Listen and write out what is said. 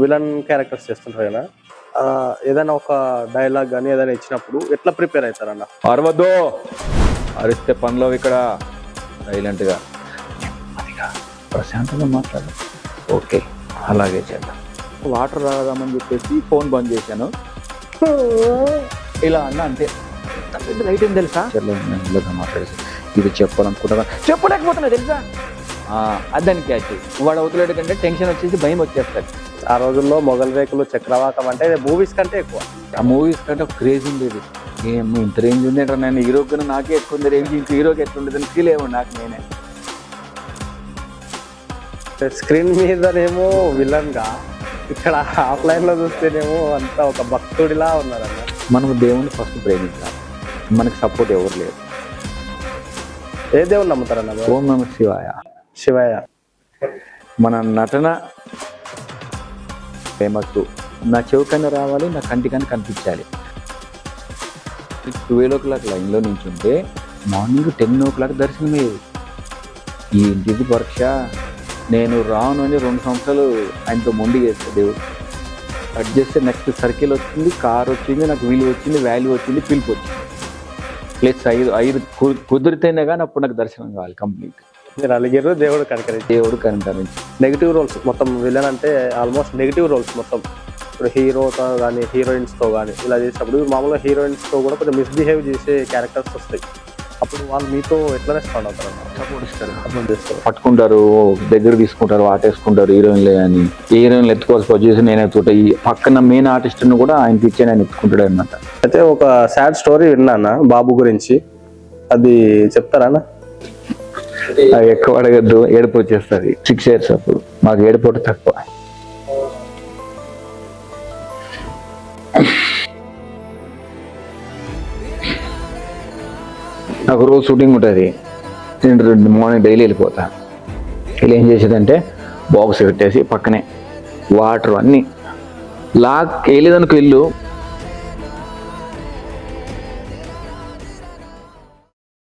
Villain characters చేస్తుంటారు కదా, ఏదైనా ఒక డైలాగ్ కానీ ఏదైనా ఇచ్చినప్పుడు ఎట్లా ప్రిపేర్ అవుతారన్న? అరవద్దు, అరిస్తే పనిలో ఇక్కడ సైలెంట్గా నెమ్మదిగా ప్రశాంతంగా మాట్లాడు. ఓకే, అలాగే చేద్దాం. వాటర్ రాదామని చెప్పేసి ఫోన్ బంద్ చేశాను. ఇలా అన్న అంతే. రైట్ ఏం తెలుసా, ఇలాగా మాట్లాడేసి ఇది చెప్పాలనుకుంటా చెప్పలేకపోతున్నా తెలుసా. అదని క్యాచ్ వాడు అవుతలేడు కంటే టెన్షన్ వచ్చేసి భయం వచ్చేస్తాడు. ఆ రోజుల్లో మొగల్ రేకులు, చక్రవాకం అంటే మూవీస్ కంటే ఎక్కువ. ఆ మూవీస్ కంటే ఒక క్రేజ్ ఉండేది. ఏమో ఇంత రేంజ్ ఉండేట నేను హీరో కన్నా నాకే ఎక్కువ ఉంది రేంజ్, ఇంక హీరోకి ఎట్లా ఉండేదని ఫీల్ అయ్యాను నాకు నేనే. స్క్రీన్ మీదనేమో విలన్ గా, ఇక్కడ ఆఫ్లైన్ లో చూస్తేనేమో అంతా ఒక భక్తుడిలా ఉన్నారన్న. మనం దేవుని ఫస్ట్ ప్రేమించాలి, మనకి సపోర్ట్ ఎవరు లేరు. ఏ దేవుని నమ్ముతారన్న? ఓం నమః శివాయ. శివయ్య. మన నటన ఫేమస్. నా చెవికన్నా రావాలి, నా కంటికన్నా కనిపించాలి. 12 o'clock లైన్లో నించుంటే మార్నింగ్ 10 o'clock దర్శనమయ్యేది. ఈ ఇంటిది పరీక్ష, నేను రాను అని 2 సంవత్సరాలు ఆయనతో మొండి చేస్తాను. దేవుడు కట్ చేస్తే నెక్స్ట్ సర్కిల్ వచ్చింది, కార్ వచ్చింది, నాకు విలువ వచ్చింది, వాల్యూ వచ్చింది, పిలుపు వచ్చింది. ప్లస్ 5 కుదిరితేనే కానీ అప్పుడు నాకు దర్శనం కావాలి కంప్లీట్. మీరు అలిగారు, దేవుడు కనకరించి. దేవుడు కనకరించి. నెగిటివ్ రోల్స్ మొత్తం విలన్ అంటే ఆల్మోస్ట్ నెగిటివ్ రోల్స్ మొత్తం. ఇప్పుడు హీరోతో కానీ హీరోయిన్స్తో కానీ ఇలా చేసినప్పుడు మామూలుగా హీరోయిన్స్తో కూడా కొంచెం మిస్బిహేవ్ చేసే క్యారెక్టర్స్ వస్తాయి. అప్పుడు వాళ్ళు మీతో ఎట్లా రెస్పాండ్ అవుతారు? సపోర్ట్ ఇస్తారు, పట్టుకుంటారు, దగ్గర తీసుకుంటారు, ఆటేసుకుంటారు. హీరోయిన్లే అని హీరోయిన్లు ఎత్తుకోవాల్సి వచ్చేసి నేను ఎత్తుకుంటా. ఈ పక్కన మెయిన్ ఆర్టిస్ట్ని కూడా ఆయనకి ఇచ్చే నేను ఎత్తుకుంటాడు అన్నమాట. అయితే ఒక సాడ్ స్టోరీ విన్నానా బాబు గురించి, అది చెప్తారా? ఎక్కువ అడగద్దు, ఏడుపు వచ్చేస్తుంది. 6 years అప్పుడు మాకు ఏడుపోటు తక్కువ. నాకు రోజు షూటింగ్ ఉంటుంది, నేను మార్నింగ్ డైలీ వెళ్ళిపోతా. ఇలా ఏం చేసేదంటే బాక్స్ పెట్టేసి పక్కనే వాటర్ అన్నీ లాక్ వేయలేదనుకో ఇల్లు